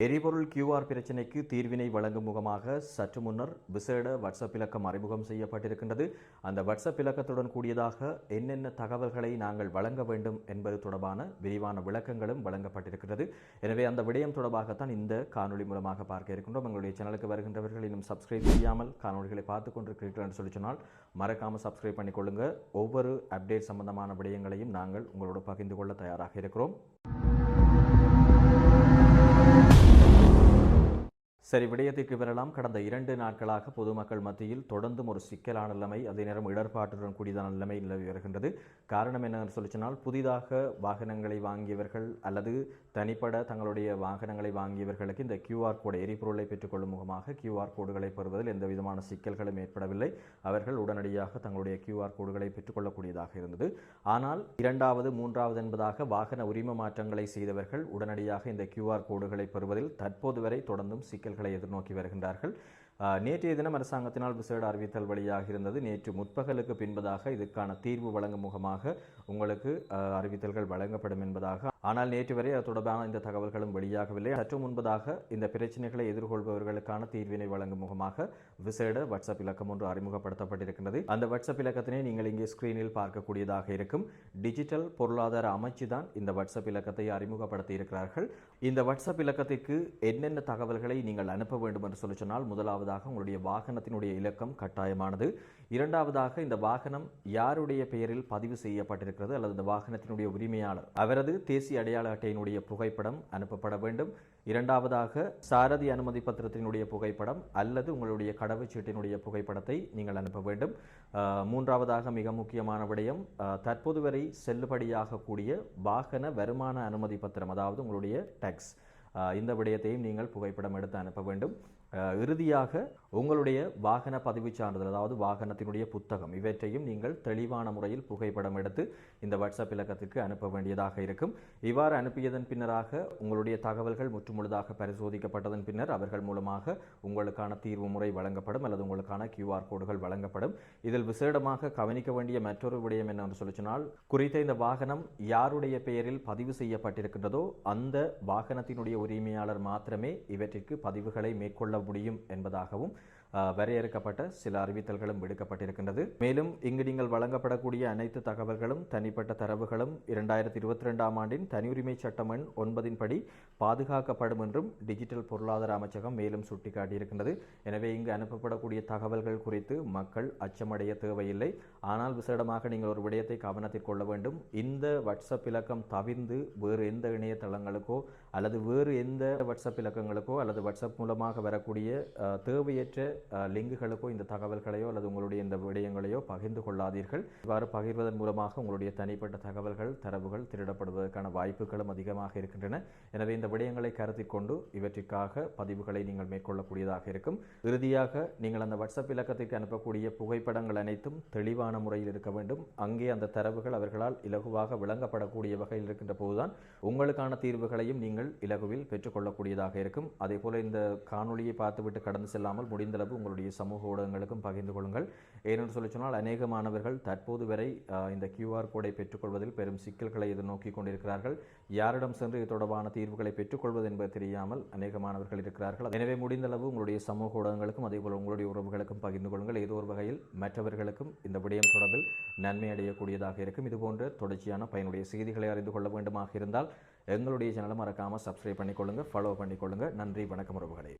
எரிபொருள் QR பிரச்சினைக்கு தீர்வினை வழங்கும் முகமாக சற்று முன்னர் விசேட வாட்ஸ்அப் இலக்கம் அறிமுகம் செய்யப்பட்டிருக்கின்றது. அந்த வாட்ஸ்அப் இலக்கத்துடன் கூடியதாக என்னென்ன தகவல்களை நாங்கள் வழங்க வேண்டும் என்பது தொடர்பான விரிவான விளக்கங்களும் வழங்கப்பட்டிருக்கிறது. எனவே அந்த விடயம் தொடர்பாகத்தான் இந்த காணொலி மூலமாக பார்க்க இருக்கின்றோம். எங்களுடைய சேனலுக்கு வருகின்றவர்கள் இன்னும் சப்ஸ்கிரைப் செய்யாமல் காணொலிகளை பார்த்துக் கொண்டிருக்கிறீர்கள் என்று சொல்லி சொன்னால் மறக்காமல் சப்ஸ்கிரைப் பண்ணிக்கொள்ளுங்க. ஒவ்வொரு அப்டேட் சம்பந்தமான விடயங்களையும் நாங்கள் உங்களோடு பகிர்ந்து கொள்ள தயாராக இருக்கிறோம். சரி, விடயத்திற்கு வரலாம். கடந்த 2 நாட்களாக பொதுமக்கள் மத்தியில் தொடர்ந்தும் ஒரு சிக்கலான நிலைமை, அதே நேரம் இடர்பாட்டுடன் கூடியதான நிலைமை நிலவி வருகின்றது. காரணம் என்னன்னு சொல்லி சொன்னால், புதிதாக வாகனங்களை வாங்கியவர்கள் அல்லது தனிப்பட தங்களுடைய வாகனங்களை வாங்கியவர்களுக்கு இந்த QR கோடு எரிபொருளை பெற்றுக்கொள்ளும் முகமாக QR கோடுகளை பெறுவதில் எந்த விதமான சிக்கல்களும் ஏற்படவில்லை. அவர்கள் உடனடியாக தங்களுடைய QR கோடுகளை பெற்றுக்கொள்ளக்கூடியதாக இருந்தது. ஆனால் 2வது 3வது என்பதாக வாகன உரிம மாற்றங்களை செய்தவர்கள் உடனடியாக இந்த QR கோடுகளை பெறுவதில் தற்போது வரை தொடர்ந்தும் சிக்கல் எதிர்நோக்கி வருகின்றார்கள். நேற்றைய தினம் அரசாங்கத்தினால் விசேட அறிவித்தல் வழியாக இருந்தது. நேற்று முற்பகலுக்கு பின்பதாக இதற்கான தீர்வு வழங்கும் முகமாக உங்களுக்கு அறிவித்தல்கள் வழங்கப்படும் என்பதாக. ஆனால் நேற்று வரை அது தொடர்பான இந்த தகவல்களும் வெளியாகவில்லை. சற்று முன்பதாக இந்த பிரச்சனைகளை எதிர்கொள்பவர்களுக்கான தீர்வினை வழங்கும் முகமாக விசேட வாட்ஸ்அப் இலக்கம் ஒன்று அறிமுகப்படுத்தப்பட்டிருக்கிறது. அந்த வாட்ஸ்அப் இலக்கத்தினை நீங்கள் இங்கே ஸ்கிரீனில் பார்க்கக்கூடியதாக இருக்கும். டிஜிட்டல் பொருளாதார அமைச்சு தான் இந்த வாட்ஸ்அப் இலக்கத்தை அறிமுகப்படுத்தி இருக்கிறார்கள். இந்த வாட்ஸ்அப் இலக்கத்திற்கு என்னென்ன தகவல்களை நீங்கள் அனுப்ப வேண்டும் என்று சொல்லி சொன்னால், முதலாவதாக உங்களுடைய வாகனத்தினுடைய இலக்கம் கட்டாயமானது. இரண்டாவதாக இந்த வாகனம் யாருடைய பெயரில் பதிவு செய்யப்பட்டிருக்கிறது அல்லது இந்த வாகனத்தினுடைய உரிமையாளர் அவரது தேசிய அடையாள அட்டையினுடைய புகைப்படம் அனுப்பப்பட வேண்டும். இரண்டாவதாக சாரதி அனுமதி பத்திரத்தினுடைய புகைப்படம் அல்லது உங்களுடைய கடவுச்சீட்டினுடைய புகைப்படத்தை நீங்கள் அனுப்ப வேண்டும். மூன்றாவதாக மிக முக்கியமான விடயம், தற்போது வரை செல்லுபடியாக கூடிய வாகன வருமான அனுமதி பத்திரம், அதாவது உங்களுடைய டாக்ஸ், இந்த விடயத்தையும் நீங்கள் புகைப்படம் எடுத்து அனுப்ப வேண்டும். இறுதியாக உங்களுடைய வாகன பதிவு சான்றிதழ், அதாவது வாகனத்தினுடைய புத்தகம், இவற்றையும் நீங்கள் தெளிவான முறையில் புகைப்படம் எடுத்து இந்த வாட்ஸ்அப் இலக்கத்திற்கு அனுப்ப வேண்டியதாக இருக்கும். இவ்வாறு அனுப்பியதன் பின்னராக உங்களுடைய தகவல்கள் முற்றுமுழுதாக பரிசோதிக்கப்பட்டதன் பின்னர் அவர்கள் மூலமாக உங்களுக்கான தீர்வு முறை வழங்கப்படும் அல்லது உங்களுக்கான QR கோடுகள் வழங்கப்படும். இதில் விசேடமாக கவனிக்க வேண்டிய மற்றொரு விடயம் என்னவென்று சொல்லி சொன்னால், குறித்த இந்த வாகனம் யாருடைய பெயரில் பதிவு செய்யப்பட்டிருக்கின்றதோ அந்த வாகனத்தினுடைய உரிமையாளர் மாத்திரமே இவற்றிற்கு பதிவுகளை மேற்கொள்ள முடியும் என்பதாகவும் வரையறுக்கப்பட்ட சில அறிவித்தல்களும் விடுக்கப்பட்டிருக்கின்றது. மேலும் இங்கு நீங்கள் வழங்கப்படக்கூடிய அனைத்து தகவல்களும் தனிப்பட்ட தரவுகளும் 2022ஆம் ஆண்டின் தனியுரிமை சட்டம் எண் 9 படி பாதுகாக்கப்படும் என்றும் டிஜிட்டல் பொருளாதார அமைச்சகம் மேலும் சுட்டிக்காட்டியிருக்கின்றது. எனவே இங்கு அனுப்பப்படக்கூடிய தகவல்கள் குறித்து மக்கள் அச்சமடைய தேவையில்லை. ஆனால் விசேடமாக நீங்கள் ஒரு விடயத்தை கவனத்தில் கொள்ள வேண்டும். இந்த வாட்ஸ்அப் இலக்கம் தவிர்த்து வேறு எந்த இணையதளங்களுக்கோ அல்லது வேறு எந்த வாட்ஸ்அப் இலக்கங்களுக்கோ அல்லது வாட்ஸ்அப் மூலமாக வரக்கூடிய தேவையற்ற லிங்குகளுக்கோ இந்த தகவல்களையோ அல்லது உங்களுடைய இந்த விடயங்களையோ பகிர்ந்து கொள்ளாதீர்கள். இவ்வாறு பகிர்வதன் மூலமாக உங்களுடைய தனிப்பட்ட தகவல்கள், தரவுகள் திருடப்படுவதற்கான வாய்ப்புகளும் அதிகமாக இருக்கின்றன. எனவே இந்த விடயங்களை கருத்தில் கொண்டு இவற்றிற்காக பதிவுகளை நீங்கள் மேற்கொள்ளக்கூடியதாக இருக்கும். இறுதியாக நீங்கள் அந்த வாட்ஸ்அப் இலக்கத்திற்கு அனுப்பக்கூடிய புகைப்படங்கள் அனைத்தும் தெளிவான முறையில் இருக்க வேண்டும். அங்கே அந்த தரவுகள் அவர்களால் இலகுவாக விளங்கப்படக்கூடிய வகையில் இருக்கின்ற போதுதான் உங்களுக்கான தீர்வுகளையும் நீங்கள் இலகுவில் பெற்றுக்கொள்ளக்கூடியதாக இருக்கும். அதே போல இந்த காணொலியை பார்த்துவிட்டு கடந்து செல்லாமல் முடிந்தளவு உங்களுடைய சமூக ஊடகங்களுக்கும் பகிர்ந்து கொள்ளுங்கள். ஏனென்று சொல்லி சொன்னால், அநேக மாணவர்கள் தற்போது வரை இந்த QR கோடை பெற்றுக்கொள்வதில் பெரும் சிக்கல்களை எதிர்நோக்கி கொண்டிருக்கிறார்கள். யாரிடம் சென்று இது தொடர்பான தீர்வுகளை பெற்றுக்கொள்வது என்பது தெரியாமல் அநேக மாணவர்கள் இருக்கிறார்கள். எனவே முடிந்தளவு உங்களுடைய சமூக ஊடகங்களுக்கும் அதேபோல் உங்களுடைய உறவுகளுக்கும் பகிர்ந்து கொள்ளுங்கள். ஏதோ ஒரு வகையில் மற்றவர்களுக்கும் இந்த விடயம் தொடர்பில் நன்மை அடையக்கூடியதாக இருக்கும். இதுபோன்ற தொடர்ச்சியான பயனுடைய செய்திகளை அறிந்து கொள்ள வேண்டுமாக இருந்தால் எங்களுடைய சேனலை மறக்காமல் சப்ஸ்கிரைப் பண்ணிக்கொள்ளுங்க, ஃபாலோ பண்ணிக்கொள்ளுங்க. நன்றி, வணக்கம் உறவுகளே.